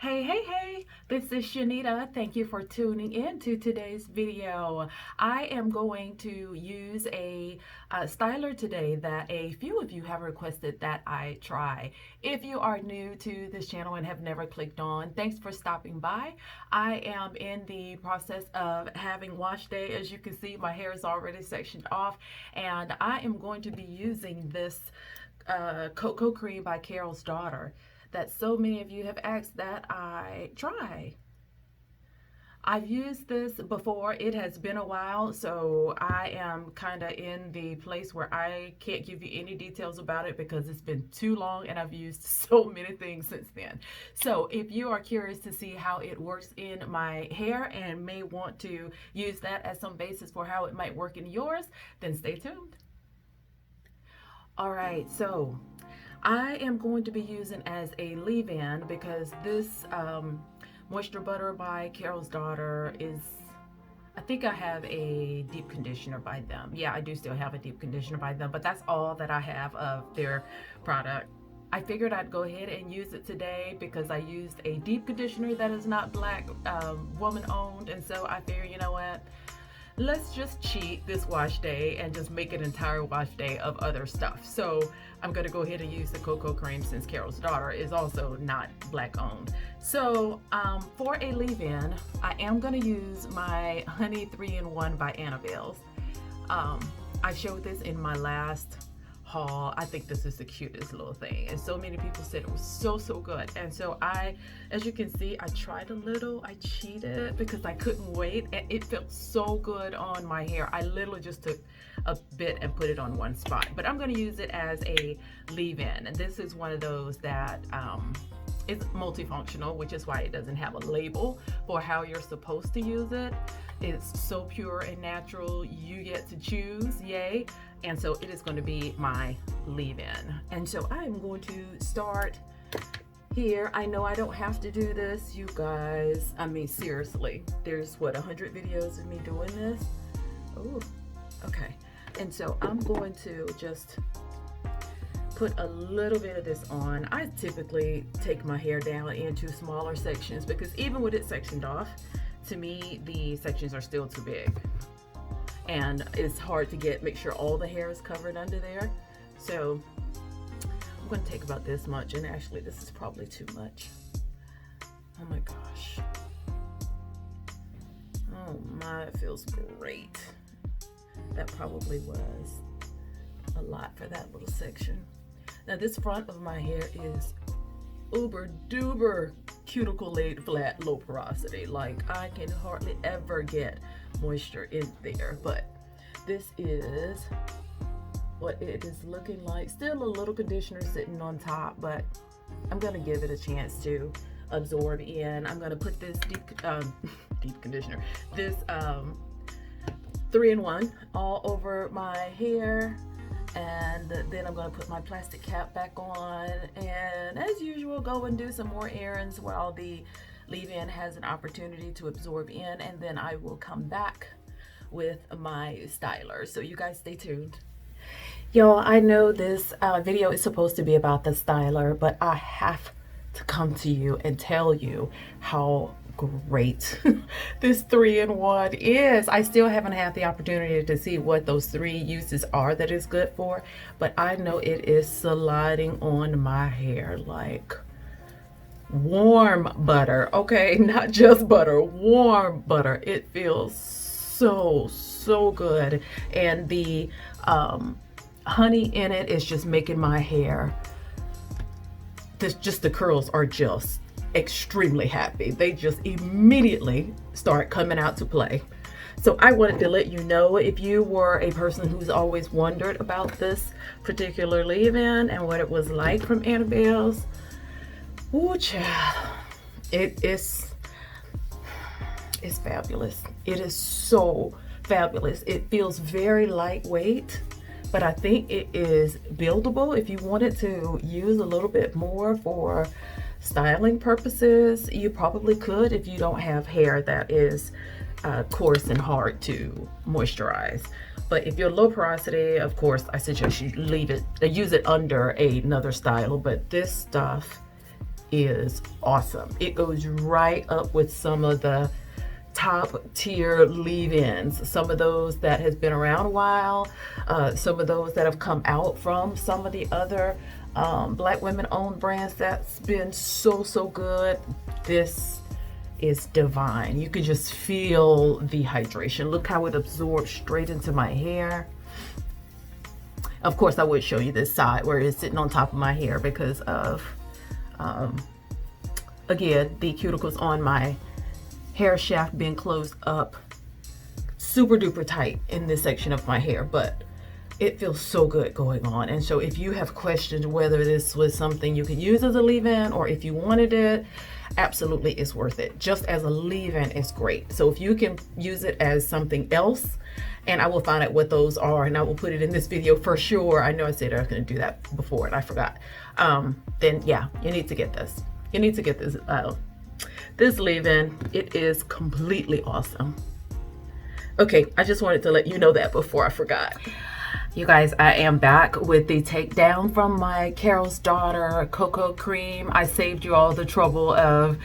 Hey, this is Shanita. Thank you for tuning in to today's video. I am going to use a styler today that a few of you have requested that I try. If you are new to this channel and have never clicked on, thanks for stopping by. I am in the process of having wash day. As you can see, my hair is already sectioned off, and I am going to be using this Coco Cream by Carol's Daughter that so many of you have asked that I try. I've used this before. It has been a while, so I am kind of in the place where I can't give you any details about it because it's been too long and I've used so many things since then. So if you are curious to see how it works in my hair and may want to use that as some basis for how it might work in yours, then stay tuned. All right, so I am going to be using as a leave-in because this Moisture Butter by Carol's Daughter is, I think I have a deep conditioner by them. Yeah, I do still have a deep conditioner by them, but that's all that I have of their product. I figured I'd go ahead and use it today because I used a deep conditioner that is not black woman owned, and so I figured, you know what? Let's just cheat this wash day and just make an entire wash day of other stuff. So I'm going to go ahead and use the Coco Cream since Carol's Daughter is also not black owned. So for a leave-in, I am going to use my Honey 3-in-1 by Annabelle. I showed this in my last haul. I think this is the cutest little thing, and so many people said it was so good. And so as you can see, I tried a little. I cheated because I couldn't wait, and it felt so good on my hair. I literally just took a bit and put it on one spot, but I'm going to use it as a leave-in, and this is one of those that it's multifunctional, which is why it doesn't have a label for how you're supposed to use it. It's so pure and natural. You get to choose, yay. And so it is going to be my leave-in. And so I'm going to start here. I know I don't have to do this, you guys. I mean, seriously, there's what, 100 videos of me doing this? Oh, okay. And so I'm going to just put a little bit of this on. I typically take my hair down into smaller sections because even with it sectioned off, to me, the sections are still too big. And it's hard to make sure all the hair is covered under there. So I'm going to take about this much, and actually this is probably too much. Oh my gosh. Oh my, it feels great. That probably was a lot for that little section. Now this front of my hair is uber duper cuticle laid flat, low porosity. Like I can hardly ever get moisture in there, but this is what it is looking like. Still a little conditioner sitting on top, but I'm gonna give it a chance to absorb in. I'm gonna put this deep conditioner, this 3-in-1 all over my hair, and then I'm going to put my plastic cap back on, and as usual go and do some more errands while the leave-in has an opportunity to absorb in, and then I will come back with my styler. So you guys stay tuned. Y'all, I know this video is supposed to be about the styler, but I have to come to you and tell you how great this 3-in-1 is. I still haven't had the opportunity to see what those 3 uses are that it's good for, but I know it is sliding on my hair like warm butter. Okay, not just butter, warm butter. It feels so good, and the honey in it is just making my hair, the curls are just extremely happy. They just immediately start coming out to play. So I wanted to let you know, if you were a person who's always wondered about this particular leave-in and what it was like from Annabelle's, ooh child, it's fabulous. It is so fabulous. It feels very lightweight, but I think it is buildable. If you wanted to use a little bit more for styling purposes, you probably could if you don't have hair that is coarse and hard to moisturize. But if you're low porosity, of course, I suggest you use it under another style. But this stuff is awesome. It goes right up with some of the top tier leave-ins, some of those that has been around a while, some of those that have come out from some of the other Black women owned brands that's been so good. This is divine. You can just feel the hydration. Look how it absorbs straight into my hair. Of course, I would show you this side where it's sitting on top of my hair because of again, the cuticles on my hair shaft being closed up super duper tight in this section of my hair, but it feels so good going on. And so if you have questioned whether this was something you could use as a leave-in or if you wanted it, absolutely it's worth it. Just as a leave-in, it's great. So if you can use it as something else, and I will find out what those are and I will put it in this video for sure. I know I said I was going to do that before and I forgot. Then yeah, you need to get this. You need to get this this leave-in. It is completely awesome. Okay, I just wanted to let you know that before I forgot. You guys, I am back with the takedown from my Carol's Daughter Coco Creme. I saved you all the trouble of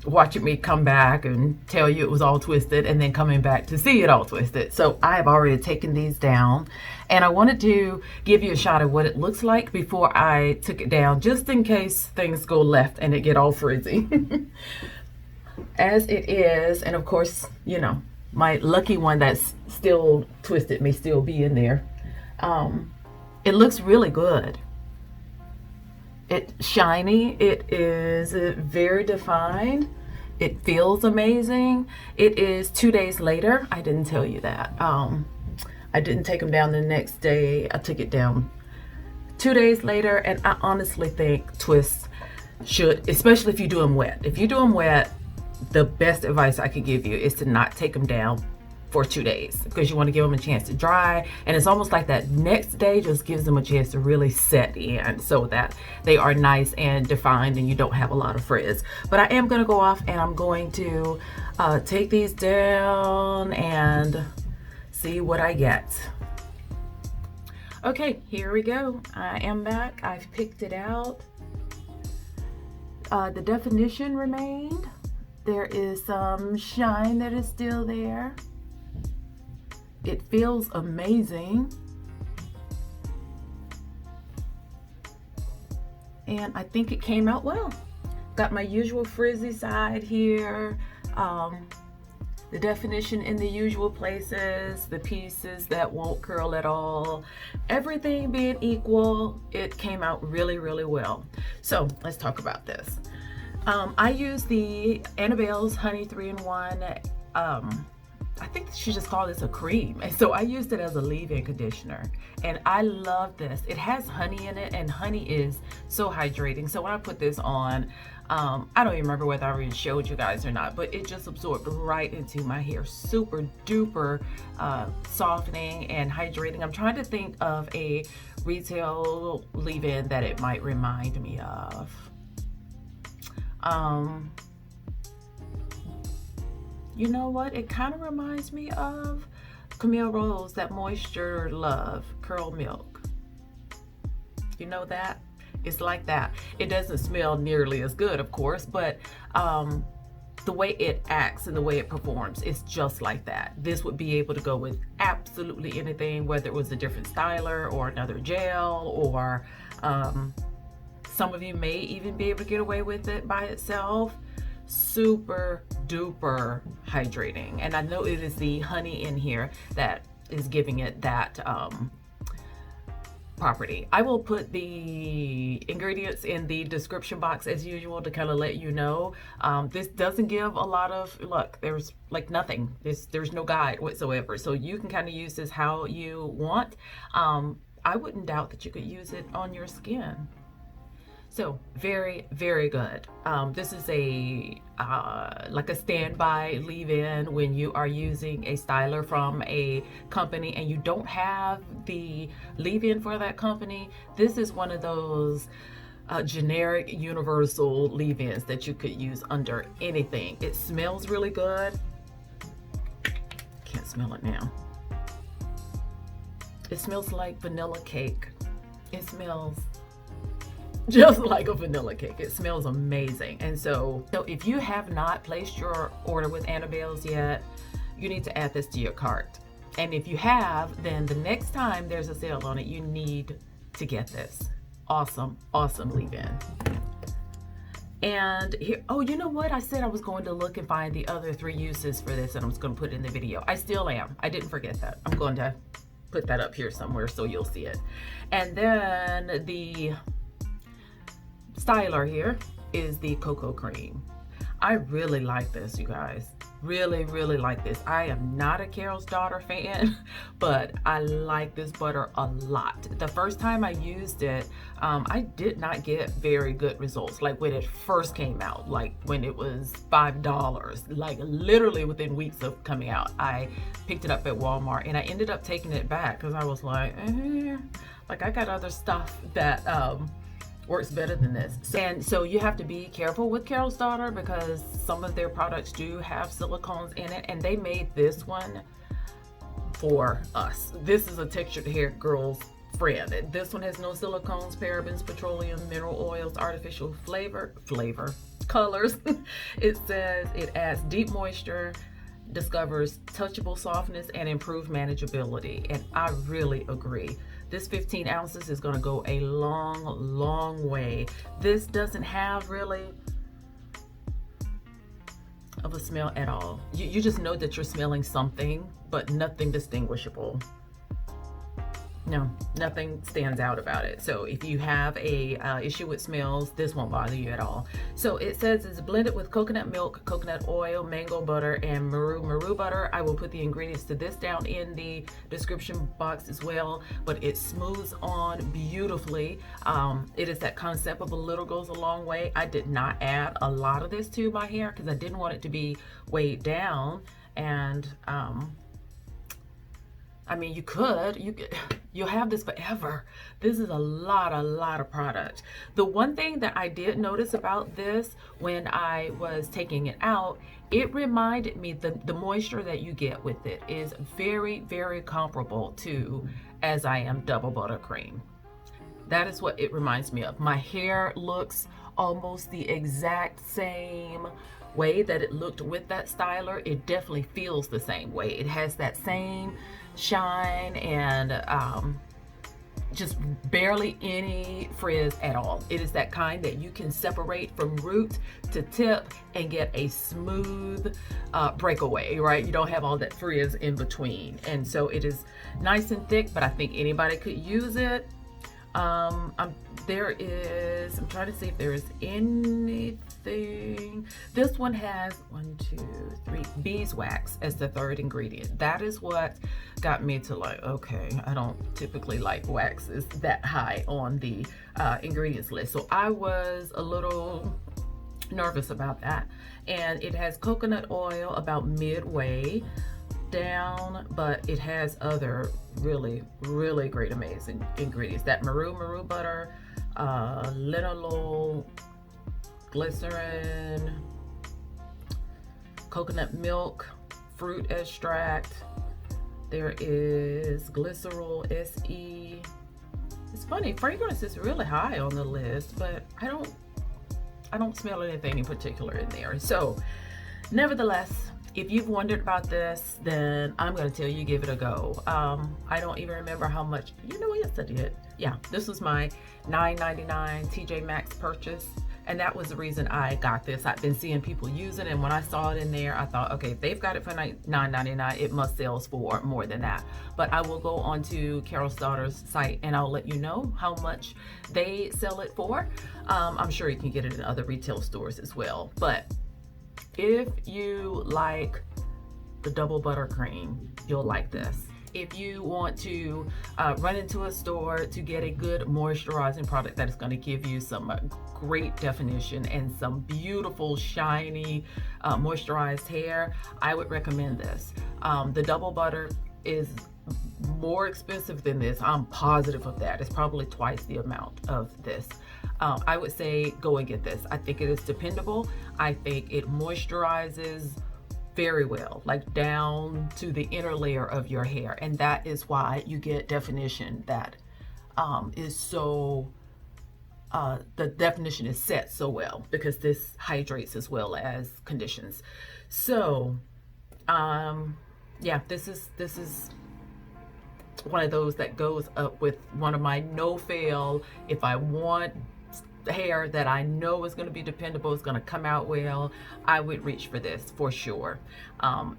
watching me come back and tell you it was all twisted and then coming back to see it all twisted. So I have already taken these down and I wanted to give you a shot of what it looks like before I took it down, just in case things go left and it get all frizzy. As it is, and of course, you know, my lucky one that's still twisted may still be in there. It looks really good. It's shiny. It is very defined. It feels amazing. It is 2 days later. I didn't tell you that. I didn't take them down the next day. I took it down 2 days later, and I honestly think twists should, especially if you do them wet. If you do them wet, the best advice I could give you is to not take them down for 2 days because you want to give them a chance to dry, and it's almost like that next day just gives them a chance to really set in so that they are nice and defined and you don't have a lot of frizz. But I am going to go off and I'm going to take these down and see what I get. Okay, here we go. I am back. I've picked it out. The definition remained. There is some shine that is still there. It feels amazing. And I think it came out well. Got my usual frizzy side here. The definition in the usual places, the pieces that won't curl at all. Everything being equal, it came out really well. So let's talk about this. I use the Annabelle's Honey 3-in-1. I think she just called this a cream. And so I used it as a leave-in conditioner. And I love this. It has honey in it, and honey is so hydrating. So when I put this on, I don't even remember whether I already showed you guys or not, but it just absorbed right into my hair. Super duper softening and hydrating. I'm trying to think of a retail leave-in that it might remind me of. You know what? It kind of reminds me of Camille Rose, that Moisture Love Curl Milk. You know that? It's like that. It doesn't smell nearly as good, of course, but the way it acts and the way it performs, it's just like that. This would be able to go with absolutely anything, whether it was a different styler or another gel, or some of you may even be able to get away with it by itself. Super duper hydrating, and I know it is the honey in here that is giving it that property. I will put the ingredients in the description box as usual to kind of let you know. This doesn't give a lot of, look, there's like nothing. There's no guide whatsoever, so you can kind of use this how you want. I wouldn't doubt that you could use it on your skin. So very good. This is a like a standby leave-in when you are using a styler from a company and you don't have the leave-in for that company. This is one of those generic universal leave-ins that you could use under anything. It smells really good. Can't smell it now. It smells like vanilla cake. It smells just like a vanilla cake. It smells amazing. And so if you have not placed your order with Annabelle's yet, you need to add this to your cart. And if you have, then the next time there's a sale on it, you need to get this. Awesome, awesome leave-in. And here, oh, you know what? I said I was going to look and find the other 3 uses for this, and I was going to put it in the video. I still am. I didn't forget that. I'm going to put that up here somewhere so you'll see it. And then the styler here is the Coco Cream. I really like this, you guys. Really, really like this. I am not a Carol's Daughter fan, but I like this butter a lot. The first time I used it, I did not get very good results. Like when it first came out, like when it was $5, like literally within weeks of coming out, I picked it up at Walmart and I ended up taking it back because I was like, like I got other stuff that works better than this. And so you have to be careful with Carol's Daughter because some of their products do have silicones in it, and they made this one for us. This is a textured hair girl's friend. This one has no silicones, parabens, petroleum, mineral oils, artificial flavor colors. It says it adds deep moisture, discovers touchable softness, and improved manageability. And I really agree. This 15 ounces is going to go a long, long way. This doesn't have really of a smell at all. You just know that you're smelling something, but nothing distinguishable. No, nothing stands out about it. So if you have a issue with smells, this won't bother you at all. So it says it's blended with coconut milk, coconut oil, mango butter, and maru butter. I will put the ingredients to this down in the description box as well, but it smooths on beautifully. It is that concept of a little goes a long way. I did not add a lot of this to my hair because I didn't want it to be weighed down. And I mean, you'll have this forever. This is a lot of product. The one thing that I did notice about this when I was taking it out, it reminded me the moisture that you get with it is very, very comparable to As I Am Double Buttercream. That is what it reminds me of. My hair looks almost the exact same way that it looked with that styler. It definitely feels the same way. It has that same shine and just barely any frizz at all. It is that kind that you can separate from root to tip and get a smooth breakaway, right? You don't have all that frizz in between. And so it is nice and thick, but I think anybody could use it. I'm trying to see if there is anything. This one has 1, 2, 3 beeswax as the third ingredient. That is what got me to like, okay, I don't typically like waxes that high on the ingredients list. So I was a little nervous about that. And it has coconut oil about midway down, but it has other really great amazing ingredients. That maru butter, linalool, glycerin, coconut milk, fruit extract. There is glycerol SE. It's funny, fragrance is really high on the list, but I don't smell anything in particular in there. So nevertheless, if you've wondered about this, then I'm going to tell you, give it a go. I don't even remember how much, yes I did. Yeah, this was my $9.99 TJ Maxx purchase. And that was the reason I got this. I've been seeing people use it. And when I saw it in there, I thought, okay, if they've got it for $9.99, it must sell for more than that. But I will go onto Carol's Daughter's site and I'll let you know how much they sell it for. I'm sure you can get it in other retail stores as well. But if you like the double buttercream, you'll like this. If you want to run into a store to get a good moisturizing product that is going to give you some great definition and some beautiful, shiny, moisturized hair, I would recommend this. The double butter is more expensive than this. I'm positive of that. It's probably twice the amount of this. I would say go and get this. I think it is dependable. I think it moisturizes very well, like down to the inner layer of your hair. And that is why you get definition that is so the definition is set so well, because this hydrates as well as conditions. So yeah, this is one of those that goes up with one of my no fail. If I want hair that I know is going to be dependable, is going to come out well, I would reach for this for sure.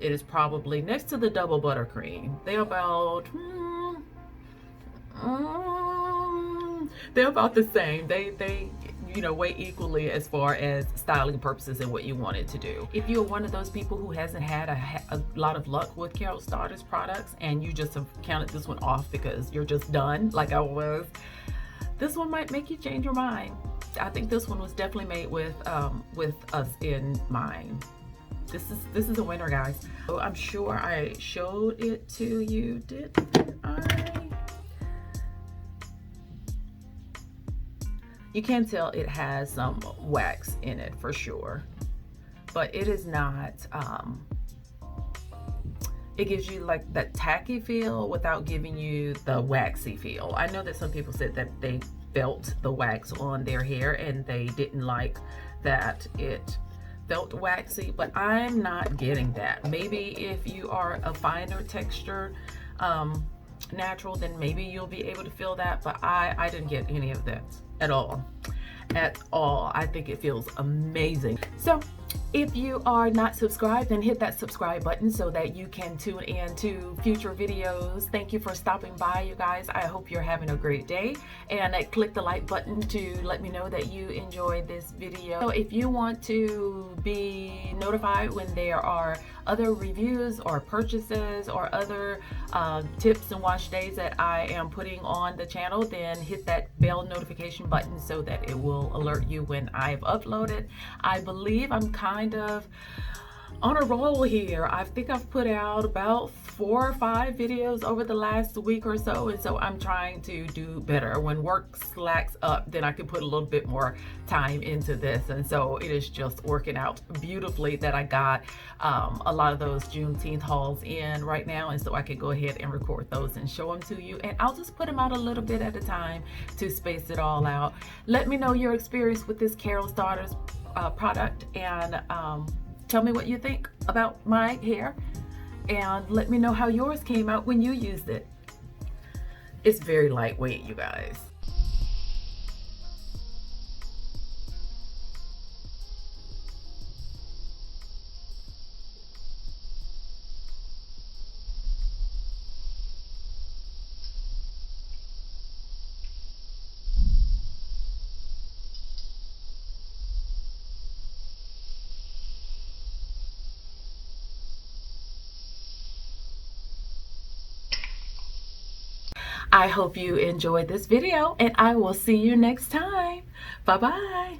It is probably next to the double buttercream. They're about they're about the same. They you know, weigh equally as far as styling purposes and what you want it to do. If you're one of those people who hasn't had a lot of luck with Carol Starter's products, and you just have counted this one off because you're just done like I was, this one might make you change your mind. I think this one was definitely made with us in mind. This is a winner, guys. So I'm sure I showed it to you. Did I? You can tell it has some wax in it for sure, but it is not, it gives you like that tacky feel without giving you the waxy feel. I know that some people said that they felt the wax on their hair and they didn't like that it felt waxy, but I'm not getting that. Maybe if you are a finer texture natural, then maybe you'll be able to feel that, but I didn't get any of that at all. I think it feels amazing. So if you are not subscribed, then hit that subscribe button so that you can tune in to future videos. Thank you for stopping by, you guys. I hope you're having a great day, and click the like button to let me know that you enjoyed this video. So if you want to be notified when there are other reviews or purchases or other tips and wash days that I am putting on the channel, then hit that bell notification button so that it will alert you when I've uploaded. I believe I'm kind of on a roll here. I think I've put out about 4 or 5 videos over the last week or so, and so I'm trying to do better. When work slacks up, then I can put a little bit more time into this, and so it is just working out beautifully that I got a lot of those Juneteenth hauls in right now, and so I can go ahead and record those and show them to you, and I'll just put them out a little bit at a time to space it all out. Let me know your experience with this Carol Starter's product, and tell me what you think about my hair, and let me know how yours came out when you used it. It's very lightweight, you guys. I hope you enjoyed this video, and I will see you next time. Bye-bye.